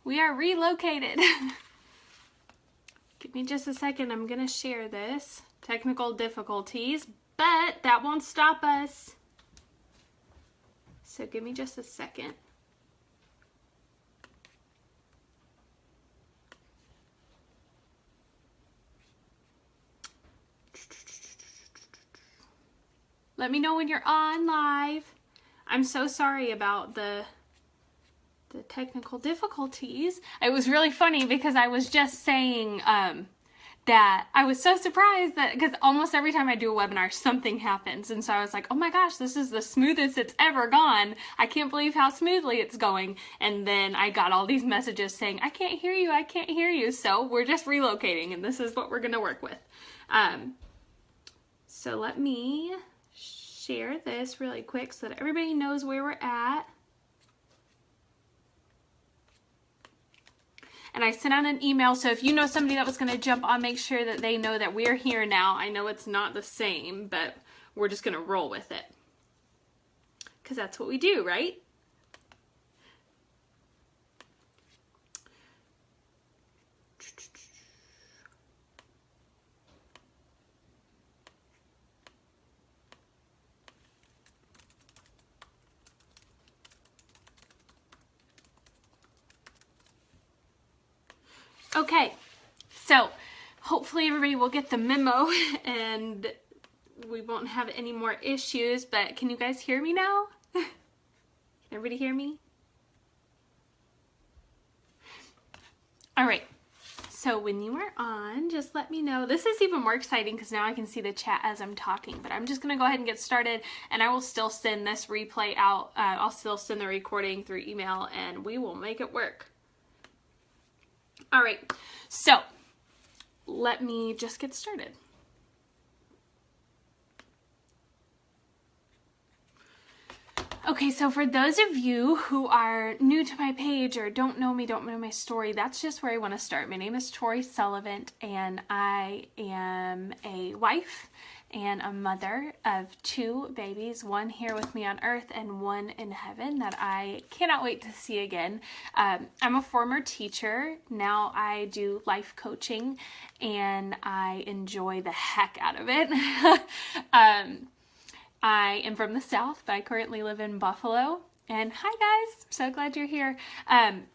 We are relocated. Give me just a second. I'm going to share this. Technical difficulties, but that won't stop us. So give me just a second. Let me know when you're on live. I'm so sorry about the technical difficulties. It was really funny because I was just saying that I was so surprised that, because almost every time I do a webinar, something happens. And so I was like, oh my gosh, this is the smoothest it's ever gone. I can't believe how smoothly it's going. And then I got all these messages saying, I can't hear you, I can't hear you. So we're just relocating, and this is what we're gonna work with. So let me share this really quick so that everybody knows where we're at. And I sent out an email, so if you know somebody that was going to jump on, make sure that they know that we're here now. I know it's not the same, but we're just going to roll with it. Because that's what we do, right? Okay, so hopefully everybody will get the memo and we won't have any more issues, but can you guys hear me now? Can everybody hear me? All right, so when you are on, just let me know. This is even more exciting because now I can see the chat as I'm talking, but I'm just gonna go ahead and get started, and I will still send this replay out. I'll still send the recording through email, and we will make it work. All right, so let me just get started. Okay, so for those of you who are new to my page or don't know me, don't know my story, that's just where I want to start. My name is Tori Sullivan, and I am a wife and a mother of 2 babies, one here with me on earth and one in heaven that I cannot wait to see again. I'm a former teacher. Now I do life coaching, and I enjoy the heck out of it. I am from the South, but I currently live in Buffalo. And hi guys, so glad you're here. And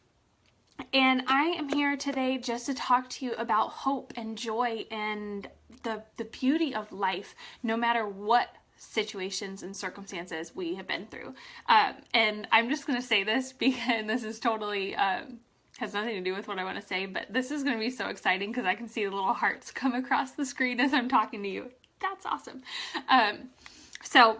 I am here today just to talk to you about hope and joy and the beauty of life, no matter what situations and circumstances we have been through. And I'm just going to say this because this is totally, has nothing to do with what I want to say, but this is going to be so exciting because I can see the little hearts come across the screen as I'm talking to you. That's awesome. So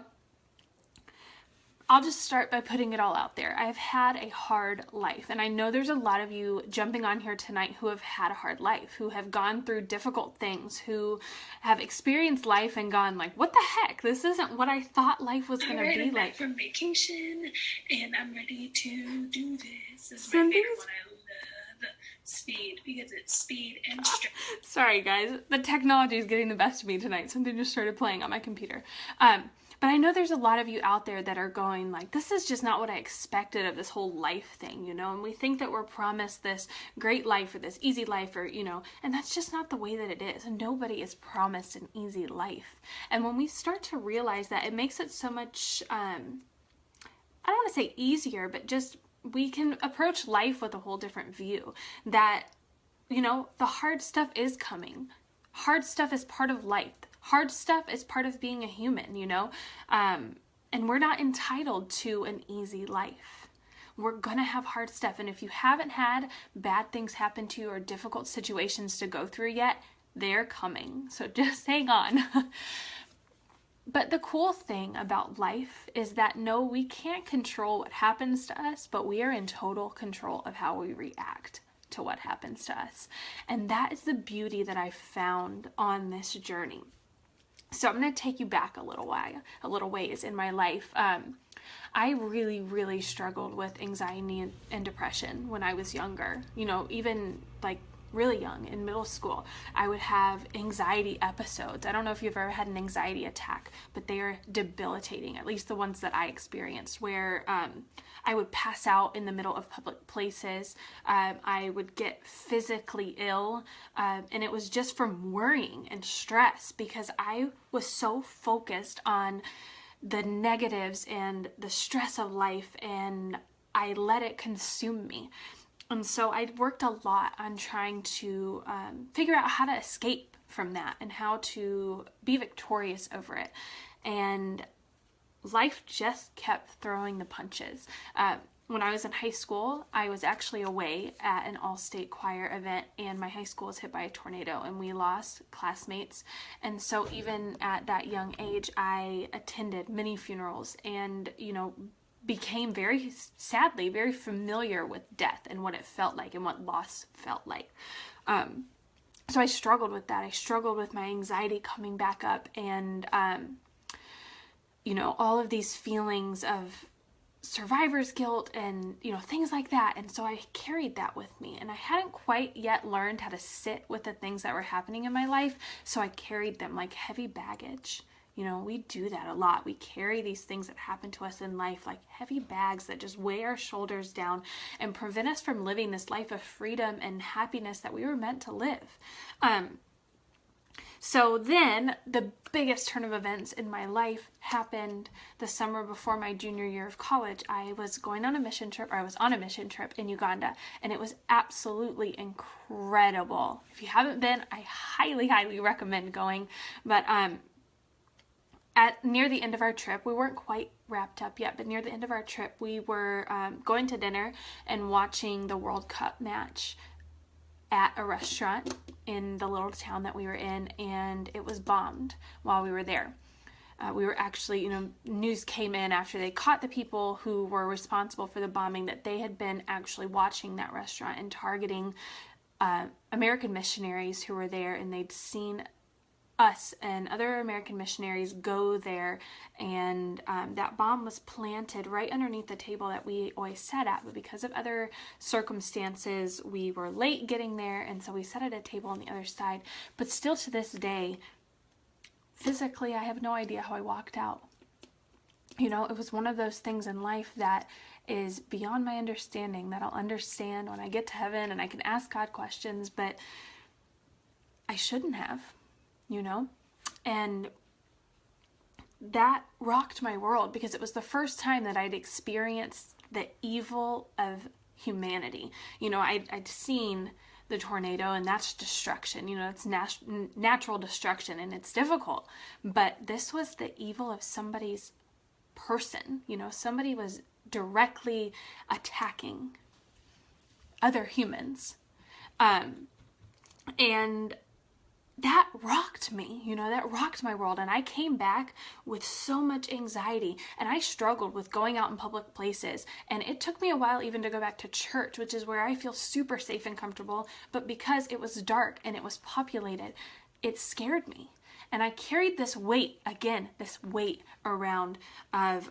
I'll just start by putting it all out there. I've had a hard life, and I know there's a lot of you jumping on here tonight who have had a hard life, who have gone through difficult things, who have experienced life and gone like, what the heck? This isn't what I thought life was going to be like. I'm back from vacation, and I'm ready to do this. This is my favorite one. I love speed because it's speed and strength. Sorry guys, the technology is getting the best of me tonight. Something just started playing on my computer. But I know there's a lot of you out there that are going like, this is just not what I expected of this whole life thing, you know, and we think that we're promised this great life or this easy life or, you know, and that's just not the way that it is. Nobody is promised an easy life. And when we start to realize that, it makes it so much, I don't want to say easier, but just we can approach life with a whole different view that, you know, the hard stuff is coming. Hard stuff is part of life. Hard stuff is part of being a human, you know, and we're not entitled to an easy life. We're gonna have hard stuff, and if you haven't had bad things happen to you or difficult situations to go through yet, they're coming, so just hang on. But the cool thing about life is that no, we can't control what happens to us, but we are in total control of how we react to what happens to us. And that is the beauty that I found on this journey. So I'm going to take you back a little ways in my life. I really, really struggled with anxiety and depression when I was younger. You know, even like really young, in middle school, I would have anxiety episodes. I don't know if you've ever had an anxiety attack, but they are debilitating, at least the ones that I experienced, where I would pass out in the middle of public places. I would get physically ill, and it was just from worrying and stress because I was so focused on the negatives and the stress of life, and I let it consume me. And so I worked a lot on trying to figure out how to escape from that and how to be victorious over it. And life just kept throwing the punches. When I was in high school, I was actually away at an all-state choir event, and my high school was hit by a tornado, and we lost classmates. And so even at that young age, I attended many funerals and, became sadly very familiar with death and what it felt like and what loss felt like. So I struggled with that. I struggled with my anxiety coming back up, and all of these feelings of survivor's guilt and things like that. And so I carried that with me, and I hadn't quite yet learned how to sit with the things that were happening in my life, so I carried them like heavy baggage. We do that a lot. We carry these things that happen to us in life like heavy bags that just weigh our shoulders down and prevent us from living this life of freedom and happiness that we were meant to live. So then the biggest turn of events in my life happened the summer before my junior year of college. I was on a mission trip in Uganda, and it was absolutely incredible. If you haven't been, I highly, highly recommend going. But near the end of our trip, we weren't quite wrapped up yet, but near the end of our trip, we were going to dinner and watching the World Cup match at a restaurant in the little town that we were in, and it was bombed while we were there. We were actually, news came in after they caught the people who were responsible for the bombing that they had been actually watching that restaurant and targeting American missionaries who were there, and they'd seen us and other American missionaries go there, and that bomb was planted right underneath the table that we always sat at, but because of other circumstances we were late getting there, and so we sat at a table on the other side. But still to this day, physically, I have no idea how I walked out. It was one of those things in life that is beyond my understanding, that I'll understand when I get to heaven and I can ask God questions, but I shouldn't have. And that rocked my world because it was the first time that I'd experienced the evil of humanity. I'd seen the tornado, and that's destruction. It's natural destruction, and it's difficult. But this was the evil of somebody's person. Somebody was directly attacking other humans. And that rocked me, that rocked my world. And I came back with so much anxiety, and I struggled with going out in public places. And it took me a while even to go back to church, which is where I feel super safe and comfortable. But because it was dark and it was populated, it scared me. And I carried this weight around of,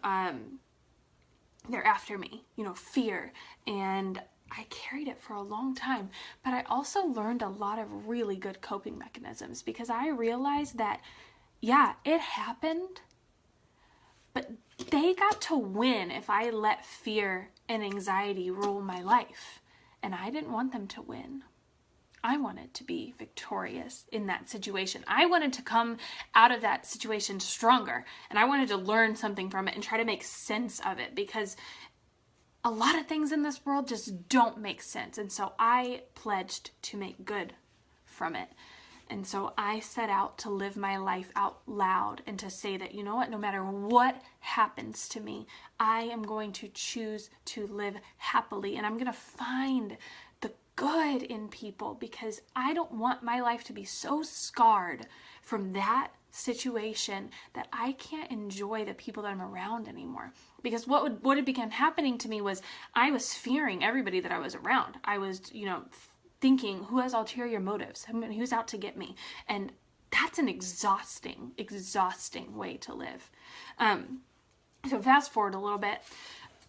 they're after me, fear. And I carried it for a long time, but I also learned a lot of really good coping mechanisms because I realized that, yeah, it happened, but they got to win if I let fear and anxiety rule my life, and I didn't want them to win. I wanted to be victorious in that situation. I wanted to come out of that situation stronger, and I wanted to learn something from it and try to make sense of it, because a lot of things in this world just don't make sense. And so I pledged to make good from it. And so I set out to live my life out loud and to say that, no matter what happens to me, I am going to choose to live happily. And I'm going to find the good in people, because I don't want my life to be so scarred from that situation that I can't enjoy the people that I'm around anymore. Because what had begun happening to me was I was fearing everybody that I was around. I was, thinking, who has ulterior motives? Who's out to get me? And that's an exhausting way to live. So fast forward a little bit.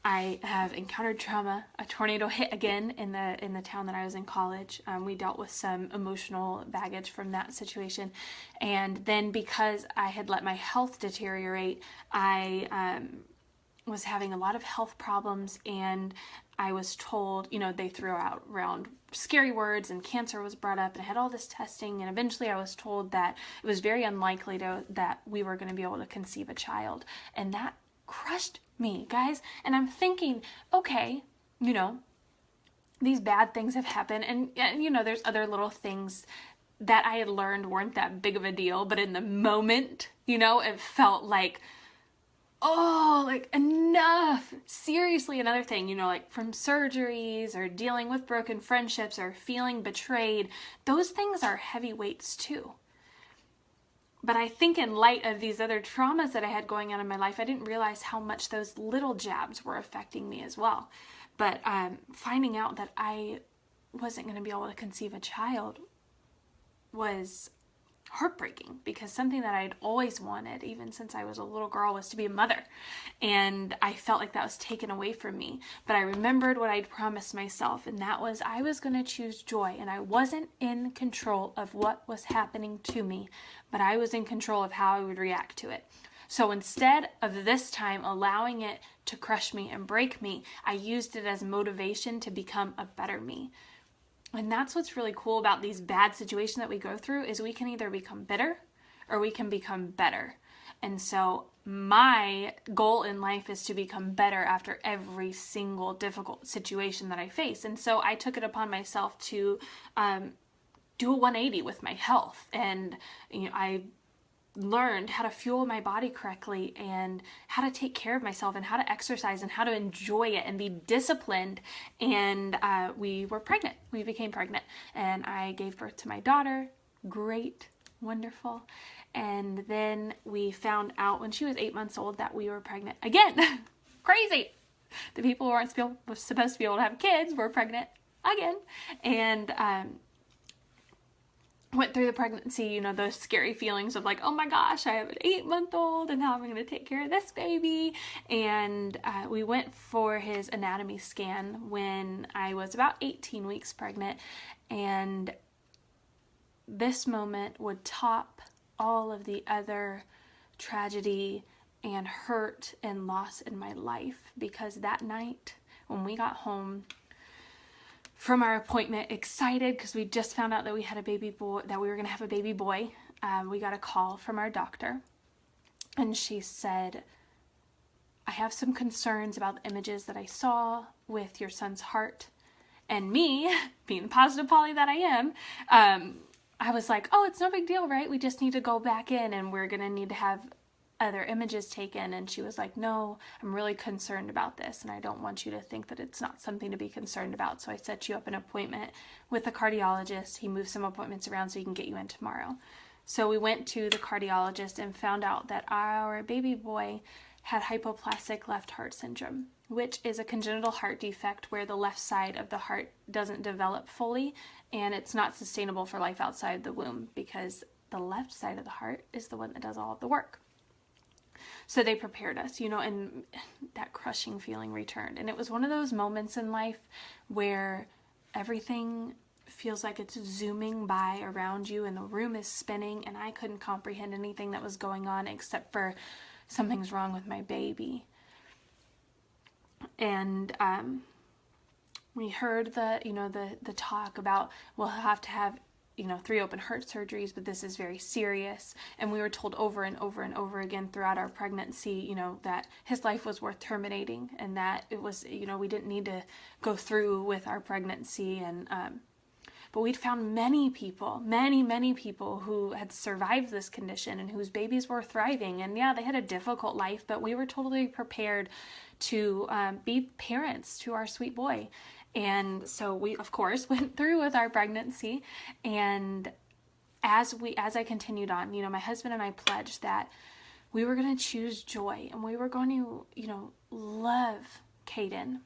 I have encountered trauma. A tornado hit again in the town that I was in college. We dealt with some emotional baggage from that situation. And then because I had let my health deteriorate, I was having a lot of health problems, and I was told, they threw out around scary words, and cancer was brought up, and I had all this testing, and eventually I was told that it was very unlikely that we were going to be able to conceive a child. And that crushed me, guys. And I'm thinking, okay, these bad things have happened, and there's other little things that I had learned weren't that big of a deal, but in the moment, it felt like, oh, like enough. Seriously, another thing, like from surgeries or dealing with broken friendships or feeling betrayed, those things are heavy weights too. But I think in light of these other traumas that I had going on in my life, I didn't realize how much those little jabs were affecting me as well. But finding out that I wasn't going to be able to conceive a child was heartbreaking, because something that I'd always wanted, even since I was a little girl, was to be a mother. And I felt like that was taken away from me. But I remembered what I'd promised myself, and that was I was going to choose joy. And I wasn't in control of what was happening to me, but I was in control of how I would react to it. So instead of this time allowing it to crush me and break me, I used it as motivation to become a better me. And that's what's really cool about these bad situations that we go through, is we can either become bitter or we can become better. And so my goal in life is to become better after every single difficult situation that I face. And so I took it upon myself to do a 180 with my health. And I learned how to fuel my body correctly, and how to take care of myself, and how to exercise, and how to enjoy it and be disciplined. And we were pregnant. We became pregnant, and I gave birth to my daughter. Great, wonderful. And then we found out when she was 8 months old that we were pregnant again. Crazy. The people who weren't supposed to be able to have kids were pregnant again. And went through the pregnancy, those scary feelings of like, oh my gosh, I have an 8-month-old, and how am I going to take care of this baby? And we went for his anatomy scan when I was about 18 weeks pregnant. And this moment would top all of the other tragedy and hurt and loss in my life, because that night when we got home from our appointment, excited because we just found out that we had a baby boy, that we were going to have a baby boy, we got a call from our doctor, and she said, I have some concerns about the images that I saw with your son's heart. And me, being the positive Polly that I am, I was like, oh, it's no big deal, right? We just need to go back in, and we're going to need to have other images taken. And she was like, no, I'm really concerned about this, and I don't want you to think that it's not something to be concerned about. So I set you up an appointment with a cardiologist. He moved some appointments around so he can get you in tomorrow. So we went to the cardiologist and found out that our baby boy had hypoplastic left heart syndrome, which is a congenital heart defect where the left side of the heart doesn't develop fully, and it's not sustainable for life outside the womb, because the left side of the heart is the one that does all of the work. So they prepared us, and that crushing feeling returned. And it was one of those moments in life where everything feels like it's zooming by around you, and the room is spinning, and I couldn't comprehend anything that was going on except for something's wrong with my baby. And we heard the talk about, we'll have to have 3 open heart surgeries, but this is very serious. And we were told over and over and over again throughout our pregnancy, that his life was worth terminating, and that it was, we didn't need to go through with our pregnancy. And but we'd found many people who had survived this condition and whose babies were thriving. And yeah, they had a difficult life, but we were totally prepared to be parents to our sweet boy. And so we, of course, went through with our pregnancy. And as I continued on, my husband and I pledged that we were going to choose joy, and we were going to, love Caden.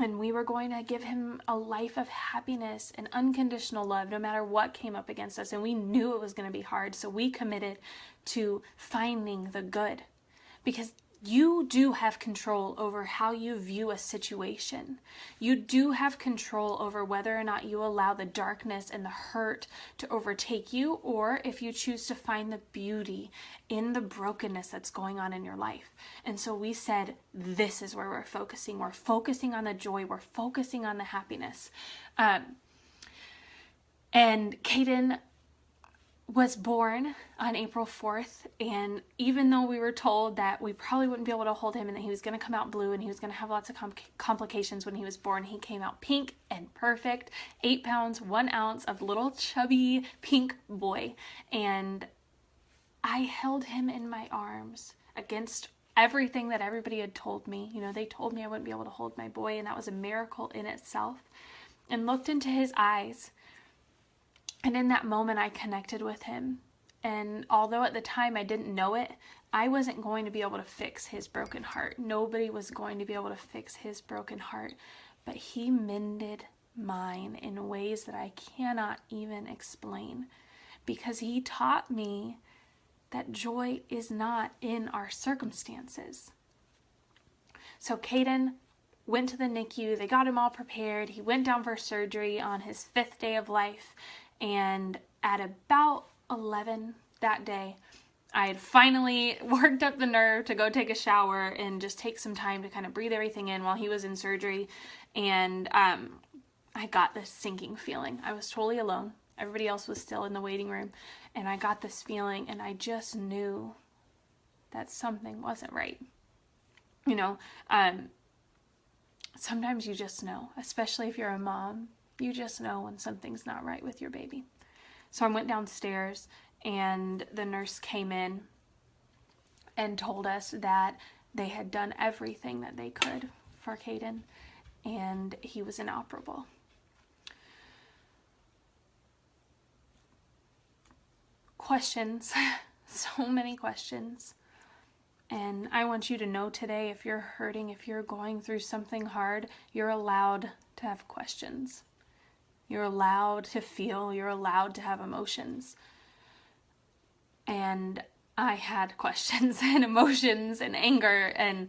And we were going to give him a life of happiness and unconditional love no matter what came up against us. And we knew it was going to be hard. So we committed to finding the good. Because You do have control over how you view a situation. You do have control over whether or not you allow the darkness and the hurt to overtake you, or if you choose to find the beauty in the brokenness that's going on in your life. And so we said, this is where we're focusing. We're focusing on the joy. We're focusing on the happiness. And Caden was born on April 4th, and even though we were told that we probably wouldn't be able to hold him and that he was going to come out blue and he was going to have lots of complications when he was born, he came out pink and perfect, 8 pounds, 1 ounce of little chubby pink boy. And I held him in my arms against everything that everybody had told me. You know, they told me I wouldn't be able to hold my boy, and that was a miracle in itself. And looked into his eyes. And in that moment, I connected with him. And although at the time I didn't know it, I wasn't going to be able to fix his broken heart. Nobody was going to be able to fix his broken heart. But he mended mine in ways that I cannot even explain. Because he taught me that joy is not in our circumstances. So Caden went to the NICU. They got him all prepared. He went down for surgery on his 5th day of life. And at about 11 that day, I had finally worked up the nerve to go take a shower and just take some time to kind of breathe everything in while he was in surgery. And I got this sinking feeling. I was totally alone. Everybody else was still in the waiting room. And I got this feeling, and I just knew that something wasn't right. You know, sometimes you just know, especially if you're a mom. You just know when something's not right with your baby. So I went downstairs, and the nurse came in and told us that they had done everything that they could for Caden, and he was inoperable. Questions, so many questions. And I want you to know today, if you're hurting, if you're going through something hard, you're allowed to have questions. You're allowed to feel. You're allowed to have emotions. And I had questions and emotions and anger, and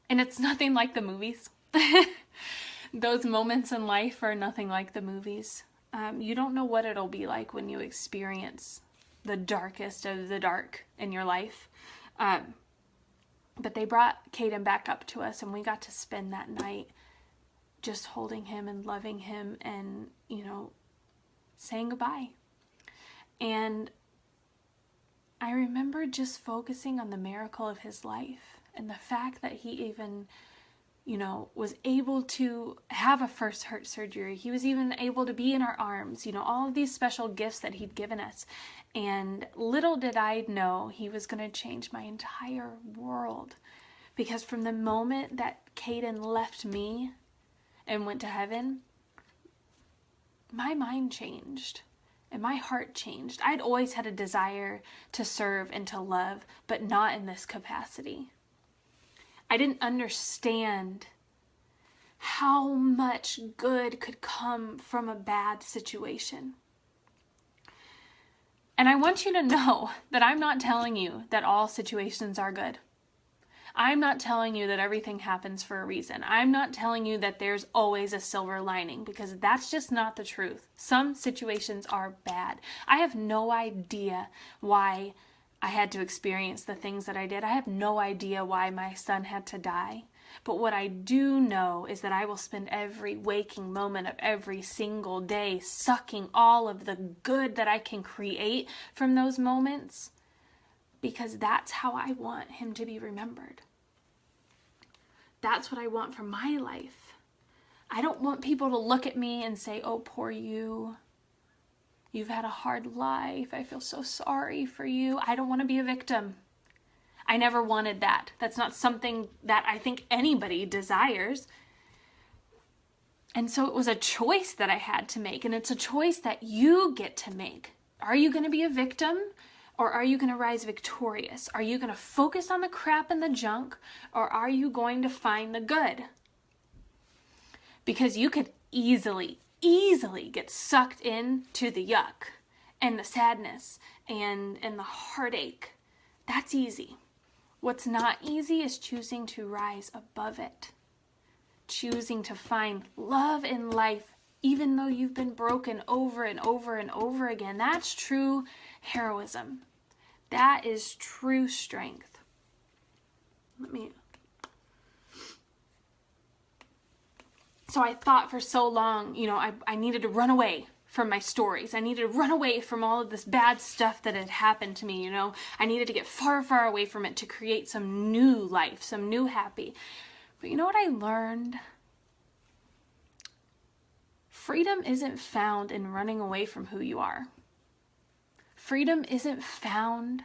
it's nothing like the movies. Those moments in life are nothing like the movies. You don't know what it'll be like when you experience the darkest of the dark in your life. But they brought Caden back up to us, and we got to spend that night just holding him and loving him and, you know, saying goodbye. And I remember just focusing on the miracle of his life and the fact that he even, you know, was able to have a first heart surgery. He was even able to be in our arms, you know, all of these special gifts that he'd given us. And little did I know he was going to change my entire world. Because from the moment that Caden left me and went to heaven, my mind changed and my heart changed. I'd always had a desire to serve and to love, but not in this capacity. I didn't understand how much good could come from a bad situation. And I want you to know that I'm not telling you that all situations are good. I'm not telling you that everything happens for a reason. I'm not telling you that there's always a silver lining, because that's just not the truth. Some situations are bad. I have no idea why I had to experience the things that I did. I have no idea why my son had to die. But what I do know is that I will spend every waking moment of every single day sucking all of the good that I can create from those moments, because that's how I want him to be remembered. That's what I want for my life. I don't want people to look at me and say, "Oh, poor you. You've had a hard life. I feel so sorry for you." I don't want to be a victim. I never wanted that. That's not something that I think anybody desires. And so it was a choice that I had to make, and it's a choice that you get to make. Are you going to be a victim? Or are you going to rise victorious? Are you going to focus on the crap and the junk? Or are you going to find the good? Because you could easily get sucked into the yuck and the sadness and the heartache. That's easy. What's not easy is choosing to rise above it. Choosing to find love in life, even though you've been broken over and over and over again. That's true heroism. That is true strength. So I thought for so long, I needed to run away from my stories. I needed to run away from all of this bad stuff that had happened to me, I needed to get far, far away from it to create some new life, some new happy. But you know what I learned? Freedom isn't found in running away from who you are. Freedom isn't found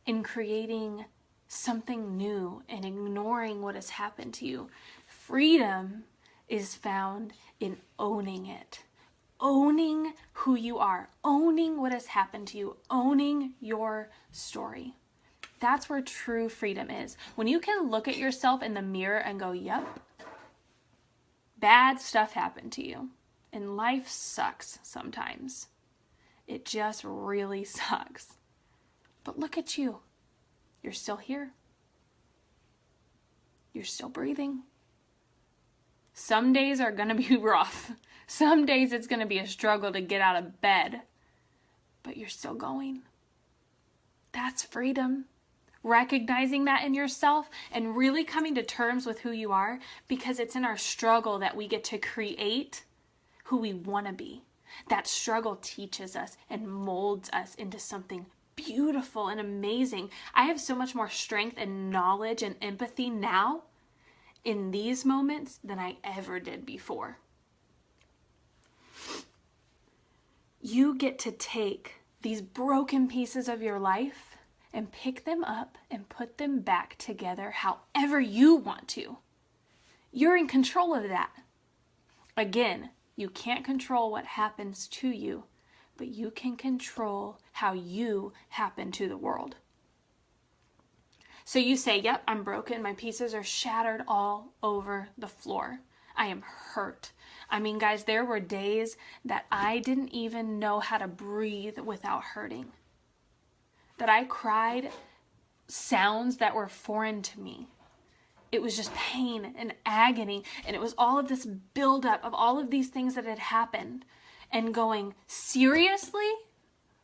in creating something new and ignoring what has happened to you. Freedom is found in owning it. Owning who you are. Owning what has happened to you. Owning your story. That's where true freedom is. When you can look at yourself in the mirror and go, yep, bad stuff happened to you. And life sucks sometimes. It just really sucks. But look at you. You're still here. You're still breathing. Some days are going to be rough. Some days it's going to be a struggle to get out of bed. But you're still going. That's freedom. Recognizing that in yourself and really coming to terms with who you are, because it's in our struggle that we get to create who we want to be. That struggle teaches us and molds us into something beautiful and amazing. I have so much more strength and knowledge and empathy now in these moments than I ever did before. You get to take these broken pieces of your life and pick them up and put them back together however you want to. You're in control of that. Again, you can't control what happens to you, but you can control how you happen to the world. So you say, yep, I'm broken. My pieces are shattered all over the floor. I am hurt. I mean, guys, there were days that I didn't even know how to breathe without hurting. That I cried sounds that were foreign to me. It was just pain and agony. And it was all of this buildup of all of these things that had happened. And going, seriously?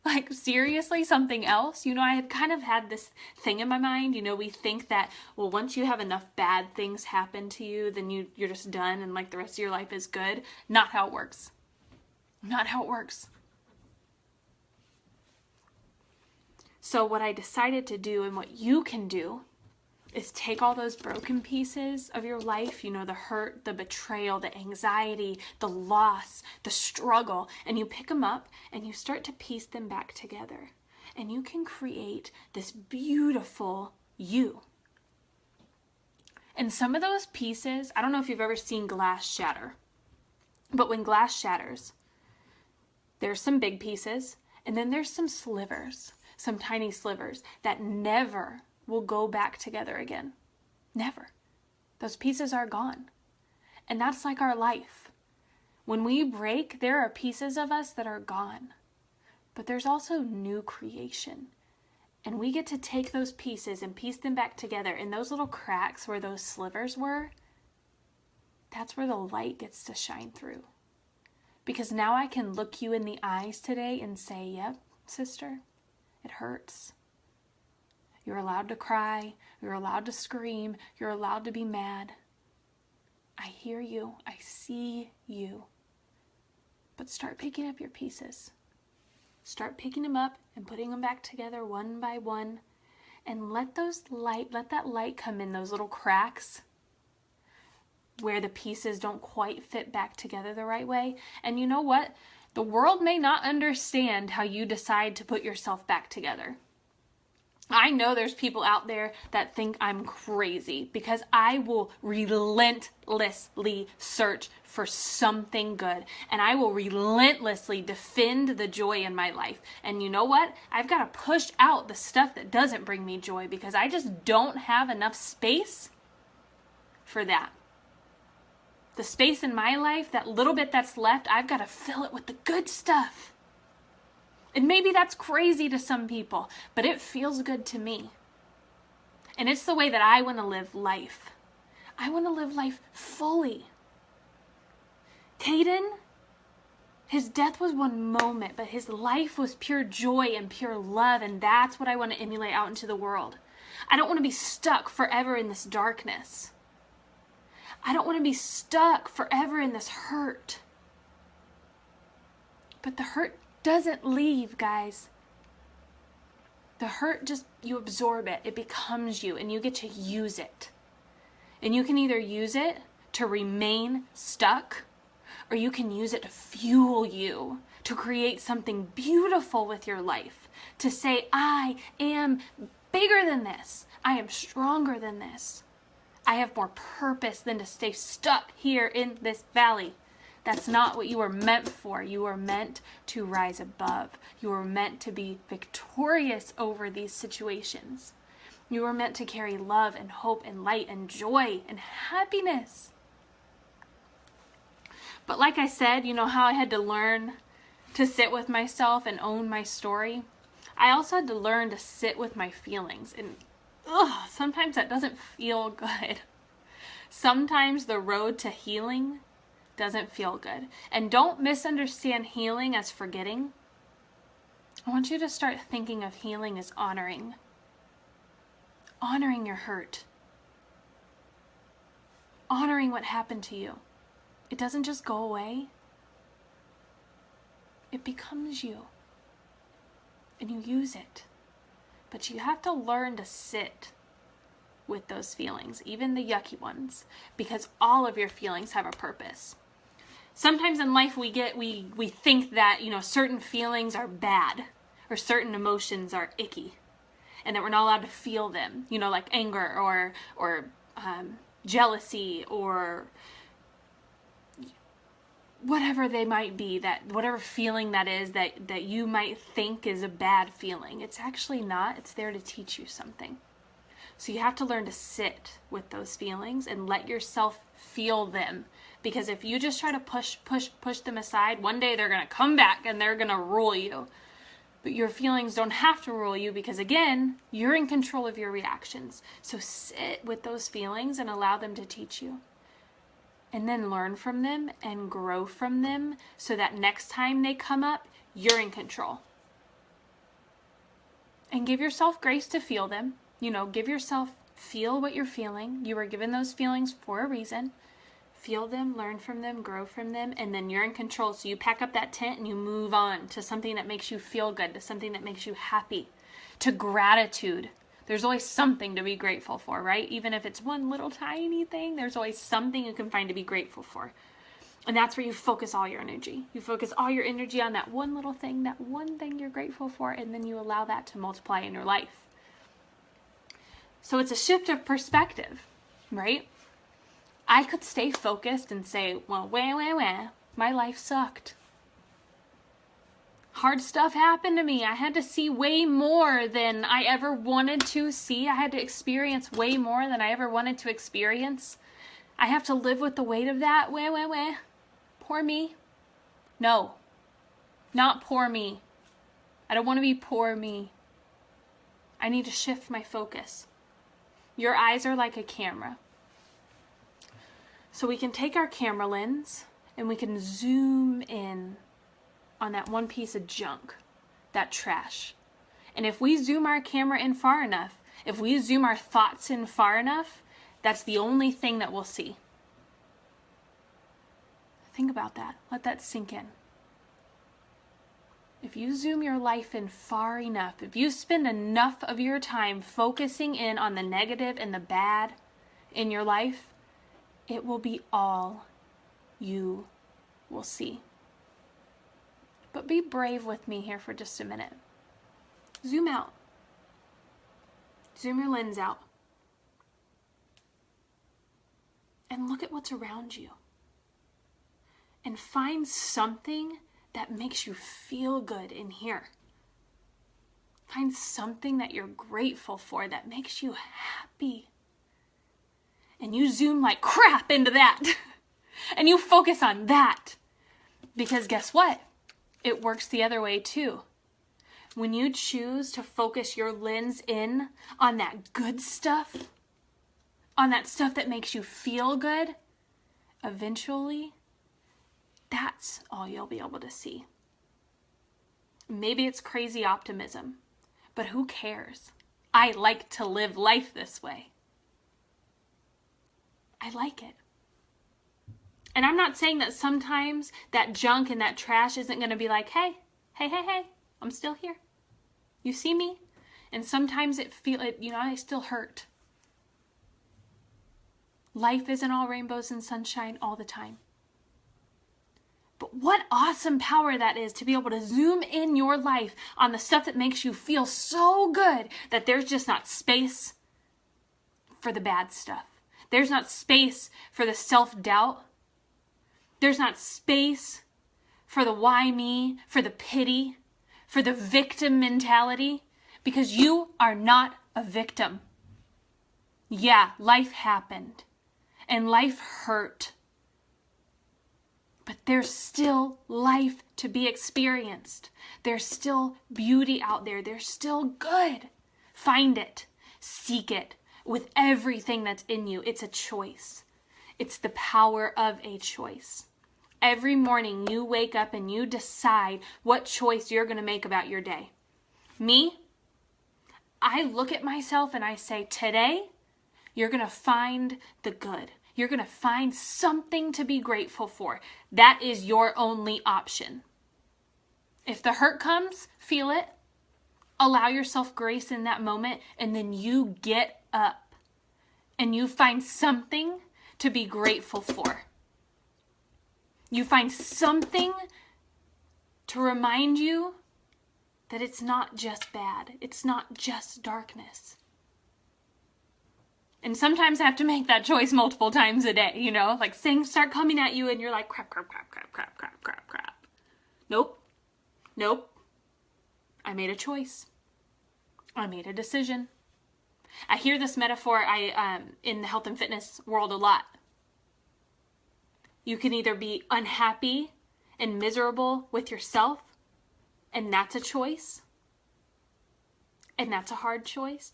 Like, seriously, something else? I had kind of had this thing in my mind. We think that, well, once you have enough bad things happen to you, then you're just done and like the rest of your life is good. Not how it works. Not how it works. So what I decided to do, and what you can do, is take all those broken pieces of your life, the hurt, the betrayal, the anxiety, the loss, the struggle, and you pick them up and you start to piece them back together. And you can create this beautiful you. And some of those pieces, I don't know if you've ever seen glass shatter, but when glass shatters, there's some big pieces, and then there's some slivers, some tiny slivers that never will go back together again. Never. Those pieces are gone. And that's like our life. When we break, there are pieces of us that are gone. But there's also new creation. And we get to take those pieces and piece them back together. And those little cracks where those slivers were, that's where the light gets to shine through. Because now I can look you in the eyes today and say, yep, sister, it hurts. You're allowed to cry. You're allowed to scream. You're allowed to be mad. I hear you. I see you. But start picking up your pieces. Start picking them up and putting them back together one by one. And let that light come in those little cracks where the pieces don't quite fit back together the right way. And you know what? The world may not understand how you decide to put yourself back together. I know there's people out there that think I'm crazy because I will relentlessly search for something good, and I will relentlessly defend the joy in my life. And you know what? I've got to push out the stuff that doesn't bring me joy because I just don't have enough space for that. The space in my life, that little bit that's left, I've got to fill it with the good stuff. And maybe that's crazy to some people, but it feels good to me. And it's the way that I want to live life. I want to live life fully. Caden, his death was one moment, but his life was pure joy and pure love, and that's what I want to emulate out into the world. I don't want to be stuck forever in this darkness. I don't want to be stuck forever in this hurt. But the hurt doesn't leave, guys. The hurt just, you absorb it. It becomes you, and you get to use it. And you can either use it to remain stuck, or you can use it to fuel you, to create something beautiful with your life, to say, I am bigger than this. I am stronger than this. I have more purpose than to stay stuck here in this valley. That's not what you were meant for. You were meant to rise above. You were meant to be victorious over these situations. You were meant to carry love and hope and light and joy and happiness. But like I said, you know how I had to learn to sit with myself and own my story? I also had to learn to sit with my feelings. And sometimes that doesn't feel good. Sometimes the road to healing doesn't feel good. And don't misunderstand healing as forgetting. I want you to start thinking of healing as honoring. Honoring your hurt. Honoring what happened to you. It doesn't just go away. It becomes you. And you use it. But you have to learn to sit with those feelings, even the yucky ones, because all of your feelings have a purpose. Sometimes in life we think that, certain feelings are bad or certain emotions are icky and that we're not allowed to feel them, like anger or jealousy or whatever they might be, that whatever feeling that is that you might think is a bad feeling. It's actually not. It's there to teach you something. So you have to learn to sit with those feelings and let yourself feel them. Because if you just try to push them aside, one day they're going to come back and they're going to rule you. But your feelings don't have to rule you because, again, you're in control of your reactions. So sit with those feelings and allow them to teach you. And then learn from them and grow from them so that next time they come up, you're in control. And give yourself grace to feel them. Feel what you're feeling. You were given those feelings for a reason. Feel them, learn from them, grow from them, and then you're in control. So you pack up that tent and you move on to something that makes you feel good, to something that makes you happy, to gratitude. There's always something to be grateful for, right? Even if it's one little tiny thing, there's always something you can find to be grateful for. And that's where you focus all your energy. You focus all your energy on that one little thing, that one thing you're grateful for, and then you allow that to multiply in your life. So it's a shift of perspective, right? I could stay focused and say, well, my life sucked. Hard stuff happened to me. I had to see way more than I ever wanted to see. I had to experience way more than I ever wanted to experience. I have to live with the weight of that. Poor me. No, not poor me. I don't want to be poor me. I need to shift my focus. Your eyes are like a camera. So we can take our camera lens and we can zoom in on that one piece of junk, that trash. And if we zoom our camera in far enough, if we zoom our thoughts in far enough, that's the only thing that we'll see. Think about that. Let that sink in. If you zoom your life in far enough, if you spend enough of your time focusing in on the negative and the bad in your life, it will be all you will see. But be brave with me here for just a minute. Zoom out. Zoom your lens out. And look at what's around you. And find something that makes you feel good in here. Find something that you're grateful for that makes you happy. And you zoom like crap into that. And you focus on that. Because guess what? It works the other way too. when you choose to focus your lens in on that good stuff, on that stuff that makes you feel good, eventually, that's all you'll be able to see. Maybe it's crazy optimism, but who cares? I like to live life this way. I like it. And I'm not saying that sometimes that junk and that trash isn't going to be like, hey, I'm still here. You see me? And sometimes I still hurt. Life isn't all rainbows and sunshine all the time. But what awesome power that is to be able to zoom in your life on the stuff that makes you feel so good that there's just not space for the bad stuff. There's not space for the self-doubt. There's not space for the why me, for the pity, for the victim mentality, because you are not a victim. Yeah, life happened and life hurt. But there's still life to be experienced. There's still beauty out there. There's still good. Find it. Seek it with everything that's in you. It's a choice. It's the power of a choice. Every morning you wake up and you decide what choice you're going to make about your day. Me, I look at myself and I say, today, you're going to find the good. You're going to find something to be grateful for. That is your only option. If the hurt comes, feel it. Allow yourself grace in that moment, and then you get up and you find something to be grateful for. You find something to remind you that it's not just bad. It's not just darkness. And sometimes I have to make that choice multiple times a day, like things start coming at you and you're like, crap. Nope. I made a choice. I made a decision. I hear this metaphor in the health and fitness world a lot. You can either be unhappy and miserable with yourself, and that's a choice, and that's a hard choice.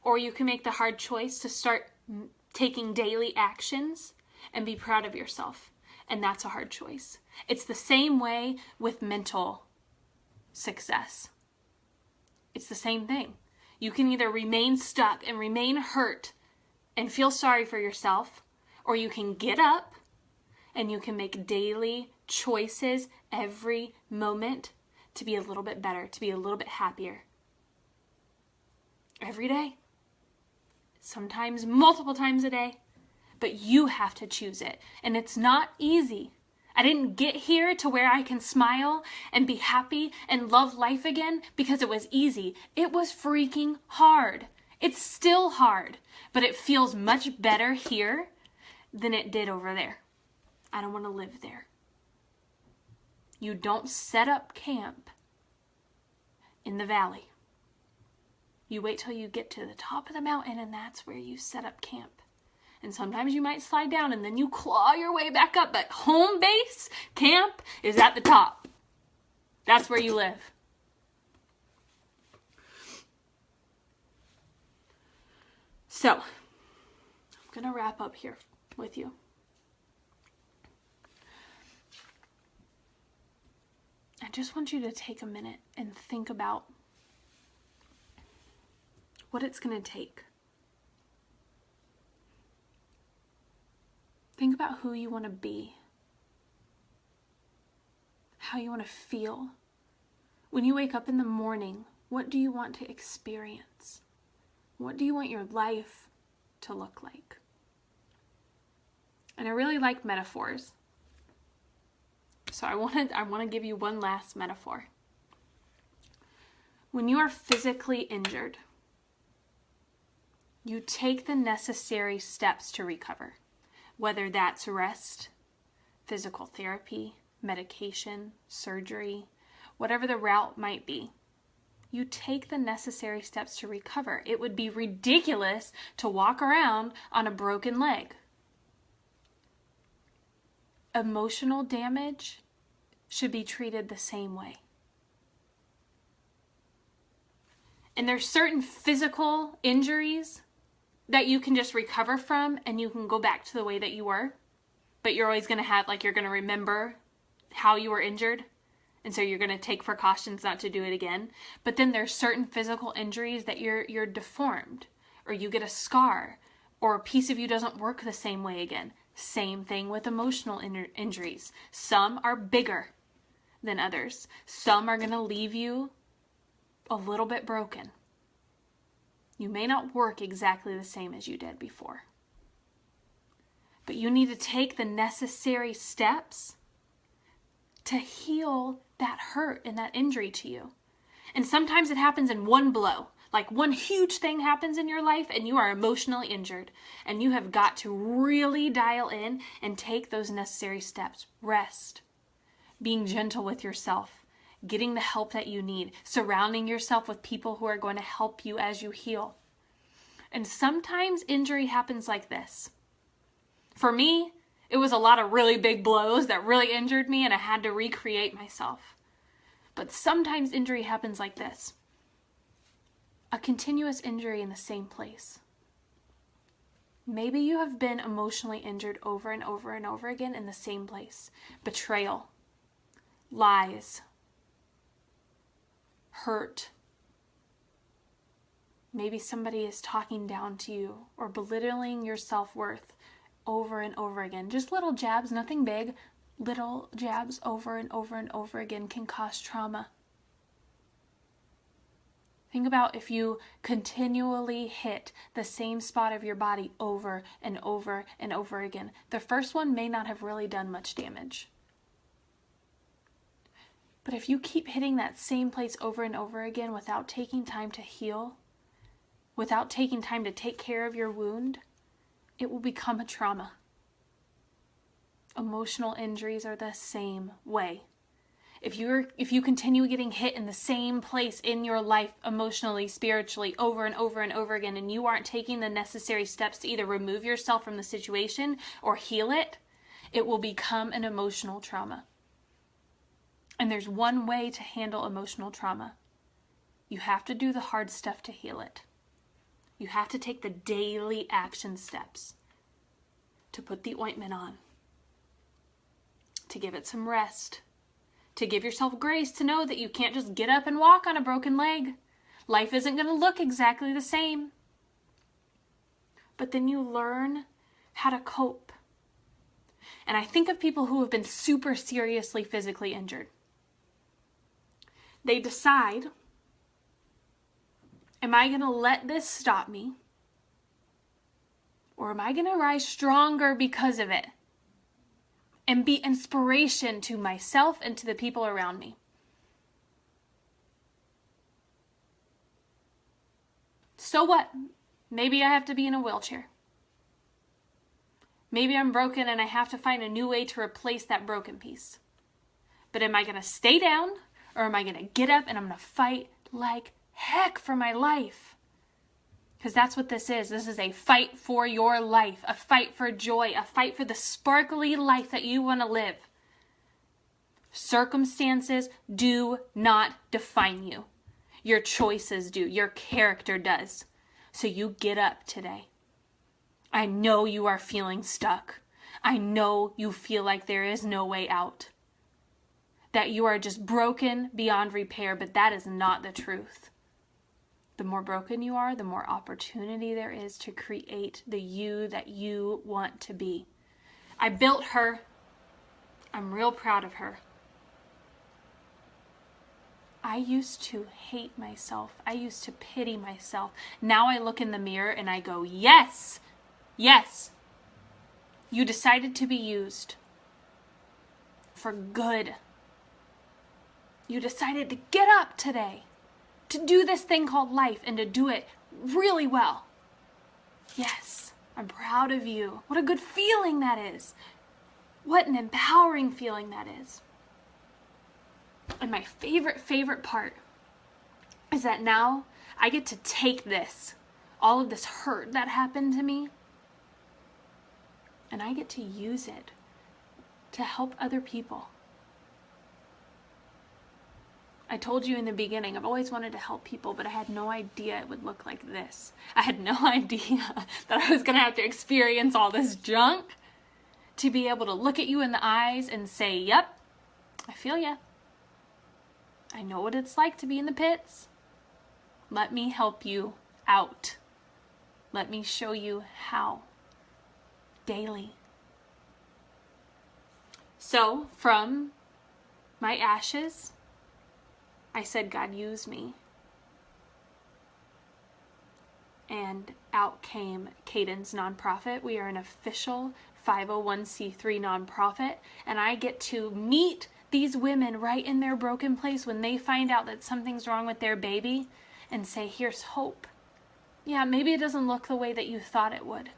Or you can make the hard choice to start taking daily actions and be proud of yourself. And that's a hard choice. It's the same way with mental success. It's the same thing. You can either remain stuck and remain hurt and feel sorry for yourself, or you can get up and you can make daily choices every moment to be a little bit better, to be a little bit happier. Every day. Sometimes multiple times a day, but you have to choose it. And it's not easy. I didn't get here to where I can smile and be happy and love life again because it was easy. It was freaking hard. It's still hard, but it feels much better here than it did over there. I don't want to live there. You don't set up camp in the valley. You wait till you get to the top of the mountain, and that's where you set up camp. And sometimes you might slide down and then you claw your way back up, but home base camp is at the top. That's where you live. So, I'm going to wrap up here with you. I just want you to take a minute and think about what it's going to take. Think about who you want to be, how you want to feel. When you wake up in the morning, what do you want to experience? What do you want your life to look like? And I really like metaphors. So I want to give you one last metaphor. When you are physically injured, you take the necessary steps to recover, whether that's rest, physical therapy, medication, surgery, whatever the route might be. You take the necessary steps to recover. It would be ridiculous to walk around on a broken leg. Emotional damage should be treated the same way. And there's certain physical injuries that you can just recover from and you can go back to the way that you were. But you're always going to have, like, you're going to remember how you were injured. And so you're going to take precautions not to do it again. But then there's certain physical injuries that you're deformed, or you get a scar, or a piece of you doesn't work the same way again. Same thing with emotional injuries. Some are bigger than others. Some are going to leave you a little bit broken. You may not work exactly the same as you did before. But you need to take the necessary steps to heal that hurt and that injury to you. And sometimes it happens in one blow. Like one huge thing happens in your life and you are emotionally injured. And you have got to really dial in and take those necessary steps. Rest. Being gentle with yourself. Getting the help that you need. Surrounding yourself with people who are going to help you as you heal. And sometimes injury happens like this. For me, it was a lot of really big blows that really injured me and I had to recreate myself. But sometimes injury happens like this. A continuous injury in the same place. Maybe you have been emotionally injured over and over and over again in the same place. Betrayal, lies, hurt. Maybe somebody is talking down to you or belittling your self-worth over and over again. Just little jabs, nothing big. Little jabs over and over and over again can cause trauma. Think about if you continually hit the same spot of your body over and over and over again. The first one may not have really done much damage. But if you keep hitting that same place over and over again without taking time to heal, without taking time to take care of your wound, it will become a trauma. Emotional injuries are the same way. If you continue getting hit in the same place in your life, emotionally, spiritually, over and over and over again, and you aren't taking the necessary steps to either remove yourself from the situation or heal it, it will become an emotional trauma. And there's one way to handle emotional trauma. You have to do the hard stuff to heal it. You have to take the daily action steps to put the ointment on, to give it some rest, to give yourself grace to know that you can't just get up and walk on a broken leg. Life isn't going to look exactly the same. But then you learn how to cope. And I think of people who have been super seriously physically injured. They decide, am I going to let this stop me? Or am I going to rise stronger because of it? And be inspiration to myself and to the people around me. So what? Maybe I have to be in a wheelchair. Maybe I'm broken and I have to find a new way to replace that broken piece. But am I going to stay down? Or am I going to get up and I'm going to fight like heck for my life? Because that's what this is. This is a fight for your life, a fight for joy, a fight for the sparkly life that you want to live. Circumstances do not define you. Your choices do. Your character does. So you get up today. I know you are feeling stuck. I know you feel like there is no way out. That you are just broken beyond repair, but that is not the truth. The more broken you are, the more opportunity there is to create the you that you want to be. I built her. I'm real proud of her. I used to hate myself. I used to pity myself. Now I look in the mirror and I go, yes, yes. You decided to be used for good. You decided to get up today, to do this thing called life and to do it really well. Yes, I'm proud of you. What a good feeling that is. What an empowering feeling that is. And my favorite part is that now I get to take this, all of this hurt that happened to me, and I get to use it to help other people. I told you in the beginning, I've always wanted to help people, but I had no idea it would look like this. I had no idea that I was going to have to experience all this junk to be able to look at you in the eyes and say, yep, I feel ya. I know what it's like to be in the pits. Let me help you out. Let me show you how. Daily. So, from my ashes, I said, God, use me. And out came Caden's nonprofit. We are an official 501c3 nonprofit, and I get to meet these women right in their broken place when they find out that something's wrong with their baby and say, here's hope. Yeah, maybe it doesn't look the way that you thought it would,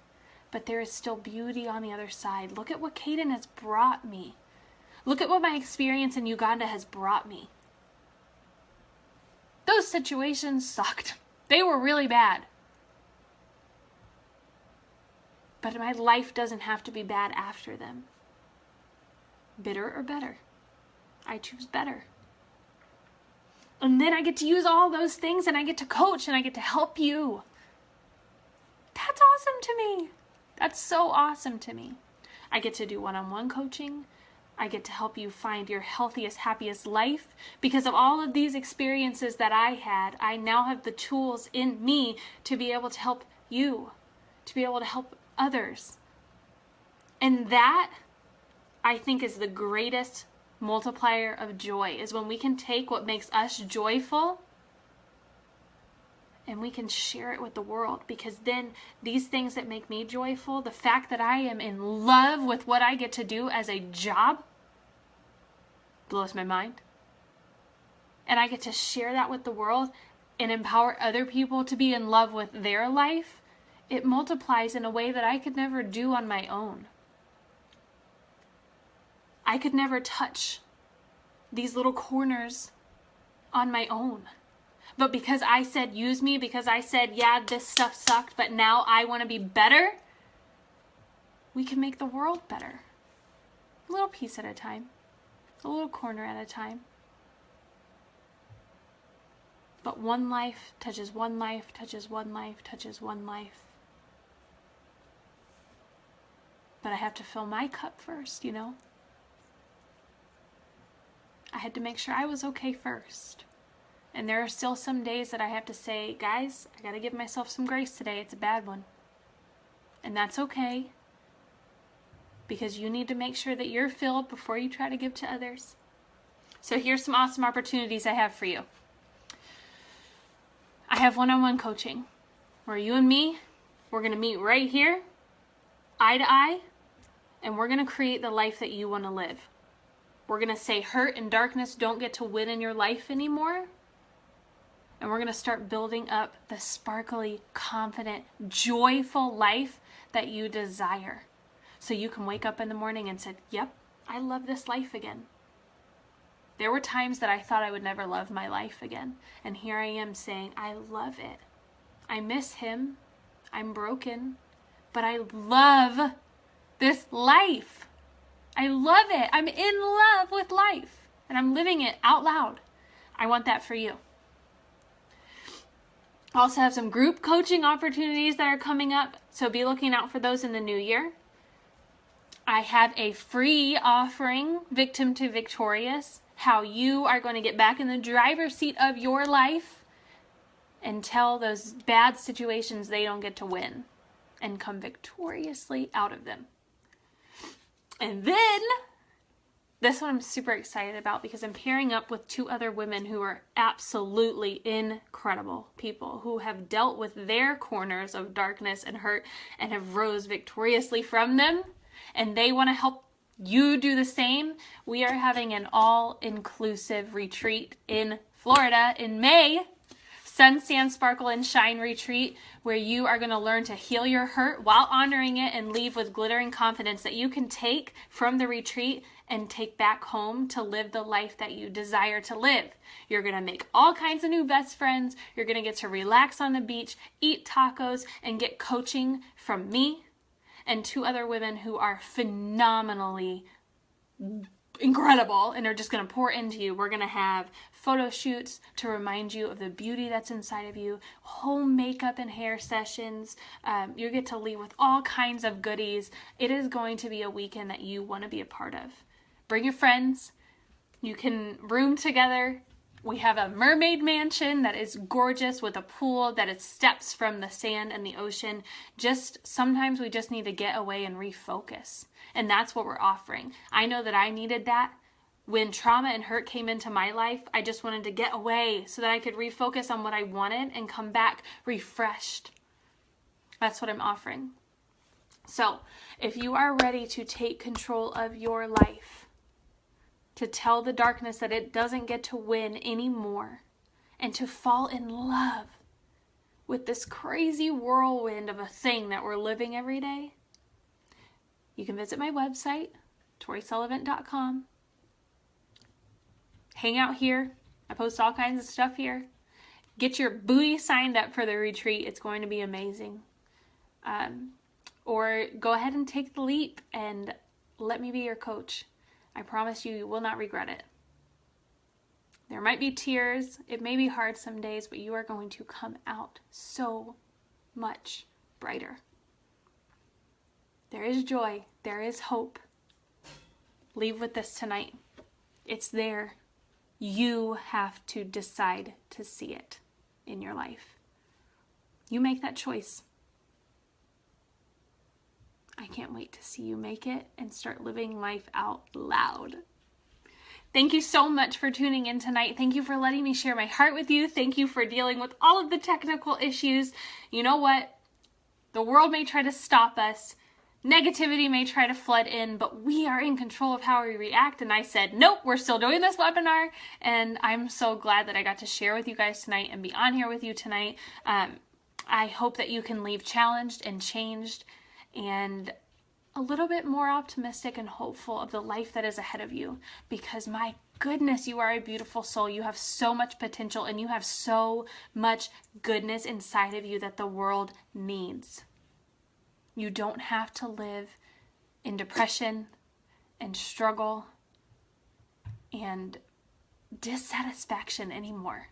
but there is still beauty on the other side. Look at what Caden has brought me. Look at what my experience in Uganda has brought me. Those situations sucked. They were really bad. But my life doesn't have to be bad after them. Bitter or better? I choose better. And then I get to use all those things, and I get to coach, and I get to help you. That's awesome to me. That's so awesome to me. I get to do one-on-one coaching. I get to help you find your healthiest, happiest life. Because of all of these experiences that I had, I now have the tools in me to be able to help you, to be able to help others. And that, I think, is the greatest multiplier of joy, is when we can take what makes us joyful and we can share it with the world. Because then these things that make me joyful, the fact that I am in love with what I get to do as a job, blows my mind. And I get to share that with the world and empower other people to be in love with their life. It multiplies in a way that I could never do on my own. I could never touch these little corners on my own. But because I said, use me, because I said, yeah, this stuff sucked, but now I want to be better, we can make the world better. A little piece at a time. A little corner at a time. But one life touches one life, touches one life, touches one life. But I have to fill my cup first, you know? I had to make sure I was okay first. And there are still some days that I have to say, guys, I got to give myself some grace today. It's a bad one. And that's okay. Because you need to make sure that you're filled before you try to give to others. So here's some awesome opportunities I have for you. I have one-on-one coaching where you and me, we're going to meet right here, eye to eye, and we're going to create the life that you want to live. We're going to say hurt and darkness don't get to win in your life anymore. And we're going to start building up the sparkly, confident, joyful life that you desire. So you can wake up in the morning and say, yep, I love this life again. There were times that I thought I would never love my life again. And here I am saying, I love it. I miss him. I'm broken. But I love this life. I love it. I'm in love with life. And I'm living it out loud. I want that for you. I also have some group coaching opportunities that are coming up, so be looking out for those in the new year. I have a free offering, Victim to Victorious, how you are going to get back in the driver's seat of your life and tell those bad situations they don't get to win and come victoriously out of them. And then, this one I'm super excited about because I'm pairing up with two other women who are absolutely incredible people who have dealt with their corners of darkness and hurt and have rose victoriously from them. And they want to help you do the same. We are having an all-inclusive retreat in Florida in May. Sun, Sand, Sparkle, and Shine retreat, where you are going to learn to heal your hurt while honoring it and leave with glittering confidence that you can take from the retreat and take back home to live the life that you desire to live. You're going to make all kinds of new best friends. You're going to get to relax on the beach, eat tacos, and get coaching from me and two other women who are phenomenally incredible and are just going to pour into you. We're going to have photo shoots to remind you of the beauty that's inside of you, home makeup and hair sessions. You get to leave with all kinds of goodies. It is going to be a weekend that you want to be a part of. Bring your friends. You can room together. We have a mermaid mansion that is gorgeous with a pool that is steps from the sand and the ocean. Sometimes we just need to get away and refocus. And that's what we're offering. I know that I needed that. When trauma and hurt came into my life, I just wanted to get away so that I could refocus on what I wanted and come back refreshed. That's what I'm offering. So, if you are ready to take control of your life, to tell the darkness that it doesn't get to win anymore, and to fall in love with this crazy whirlwind of a thing that we're living every day, you can visit my website, ToriSullivan.com. Hang out here. I post all kinds of stuff here. Get your booty signed up for the retreat. It's going to be amazing. Or go ahead and take the leap and let me be your coach. I promise you, you will not regret it. There might be tears. It may be hard some days, but you are going to come out so much brighter. There is joy. There is hope. Leave with this tonight. It's there. You have to decide to see it in your life. You make that choice. I can't wait to see you make it and start living life out loud. Thank you so much for tuning in tonight. Thank you for letting me share my heart with you. Thank you for dealing with all of the technical issues. You know what? The world may try to stop us. Negativity may try to flood in, but we are in control of how we react. And I said, nope, we're still doing this webinar. And I'm so glad that I got to share with you guys tonight and be on here with you tonight. I hope that you can leave challenged and changed and a little bit more optimistic and hopeful of the life that is ahead of you. Because my goodness, you are a beautiful soul. You have so much potential and you have so much goodness inside of you that the world needs. You don't have to live in depression and struggle and dissatisfaction anymore.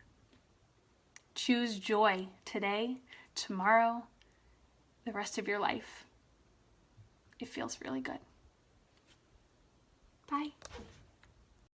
Choose joy today, tomorrow, the rest of your life. It feels really good. Bye.